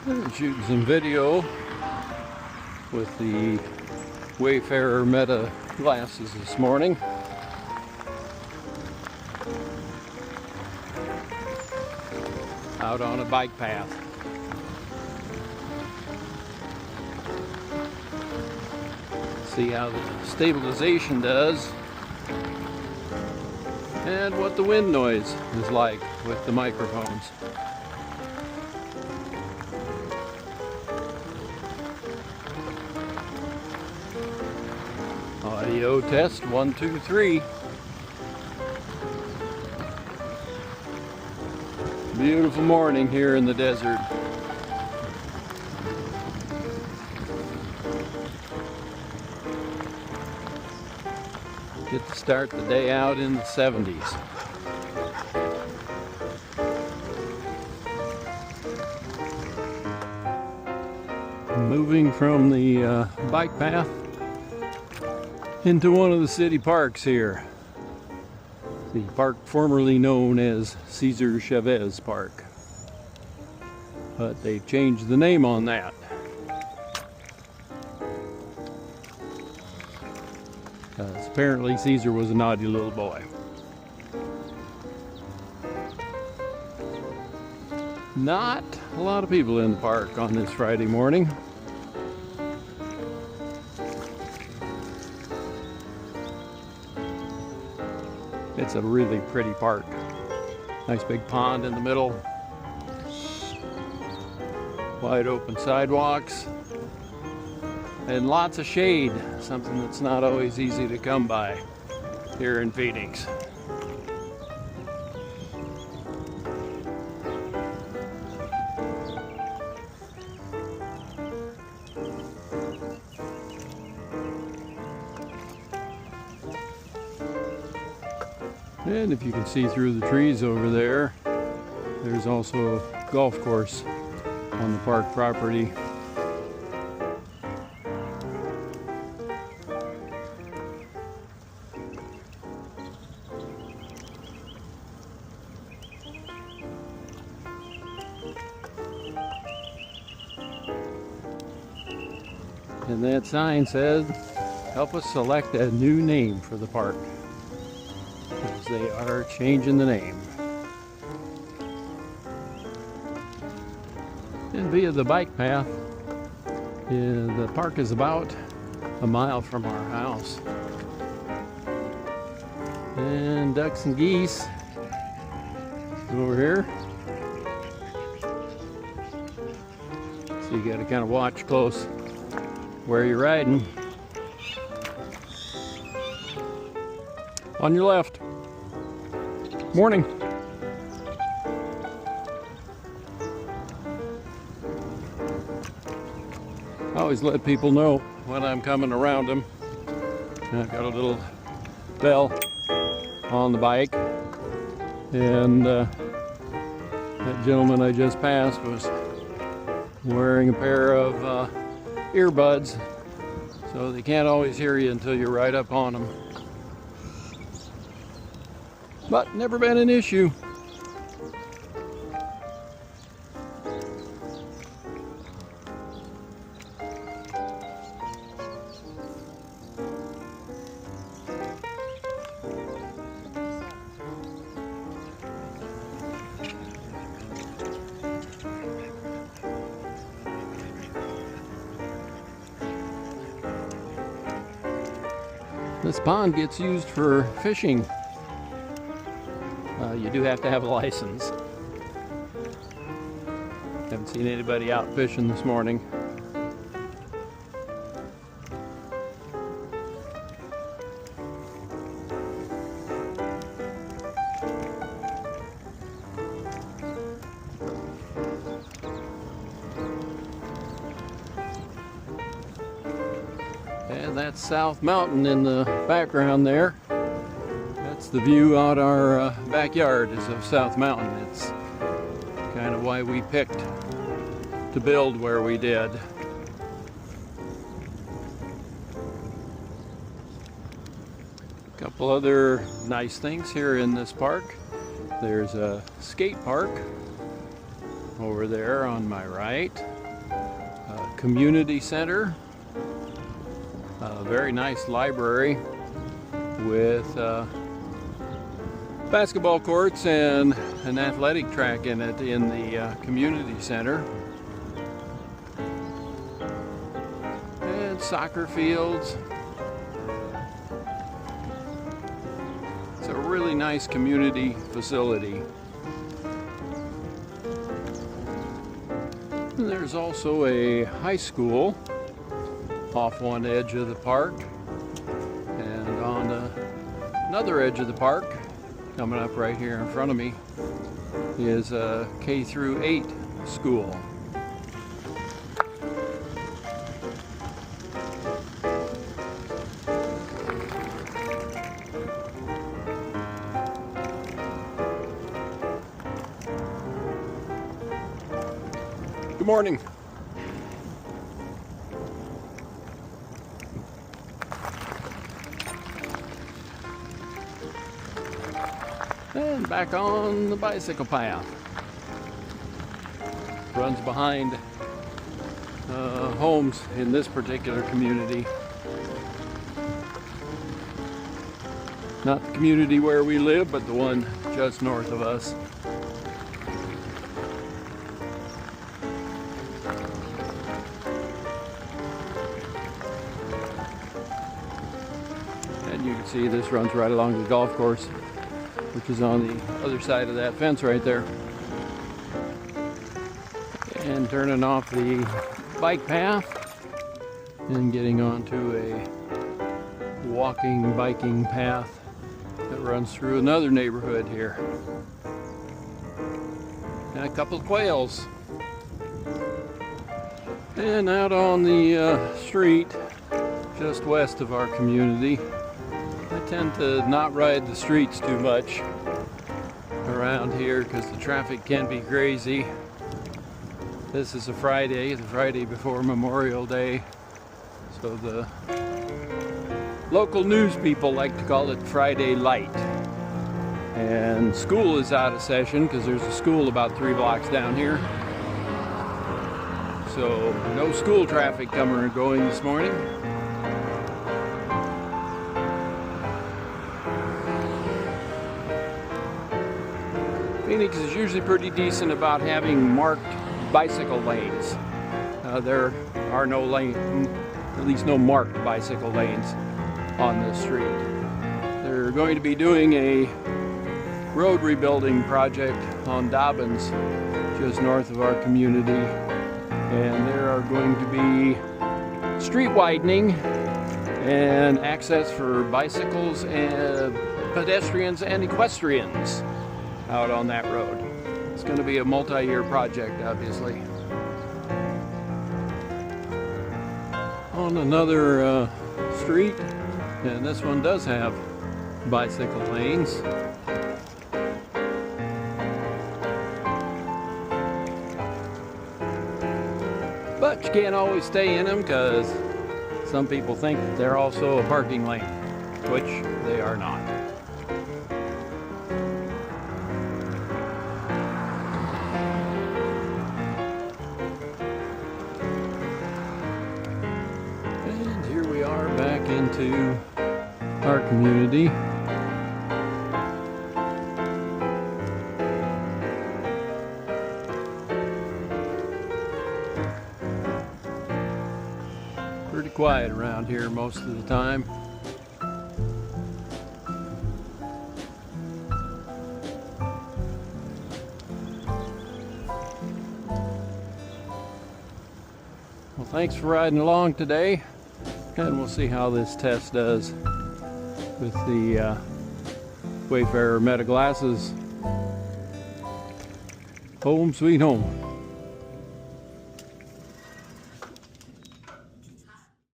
I'm shooting some video with the Wayfarer Meta glasses this morning. Out on a bike path. See how the stabilization does and what the wind noise is like with the microphones. Audio test 1, 2, 3. Beautiful morning here in the desert. Get to start the day out in the 70s. Moving from the bike path into one of the city parks here. The park formerly known as Cesar Chavez Park. But they've changed the name on that. Because apparently Caesar was a naughty little boy. Not a lot of people in the park on this Friday morning. It's a really pretty park. Nice big pond in the middle. Wide open sidewalks. And lots of shade, something that's not always easy to come by here in Phoenix. And if you can see through the trees over there, there's also a golf course on the park property. And that sign says, help us select a new name for the park. Because they are changing the name. And via the bike path, the park is about a mile from our house. And ducks and geese over here. So you got to kind of watch close where you're riding. On your left. Morning. I always let people know when I'm coming around them. I've got a little bell on the bike, and that gentleman I just passed was wearing a pair of earbuds, so they can't always hear you until you're right up on them. But never been an issue. This pond gets used for fishing. You do have to have a license. Haven't seen anybody out fishing this morning. And that's South Mountain in the background there. That's the view out our backyard is of South Mountain. It's kind of why we picked to build where we did. A couple other nice things here in this park. There's a skate park over there on my right. community center, a very nice library with basketball courts and an athletic track in it in the community center, and soccer fields. It's a really nice community facility. And there's also a high school off one edge of the park, and on another edge of the park, coming up right here in front of me, is a K through 8 school. Good morning. And back on the bicycle path. Runs behind homes in this particular community. Not the community where we live, but the one just north of us. And you can see this runs right along the golf course, which is on the other side of that fence right there. And turning off the bike path and getting onto a walking, biking path that runs through another neighborhood here. And a couple of quails. And out on the street just west of our community, I tend to not ride the streets too much around here because the traffic can be crazy. This is a Friday, the Friday before Memorial Day, so the local news people like to call it Friday Light. And school is out of session because there's a school about 3 blocks down here. So no school traffic coming and going this morning. Phoenix is usually pretty decent about having marked bicycle lanes. There are no lane, at least no marked bicycle lanes on this street. They're going to be doing a road rebuilding project on Dobbins, just north of our community, and there are going to be street widening and access for bicycles and pedestrians and equestrians out on that road. It's going to be a multi-year project, obviously. On another street, and this one does have bicycle lanes. But you can't always stay in them because some people think that they're also a parking lane, which they are not. And here we are back into our community. Pretty quiet around here most of the time. Well, thanks for riding along today, and we'll see how this test does with the Wayfarer Meta glasses. Home sweet home.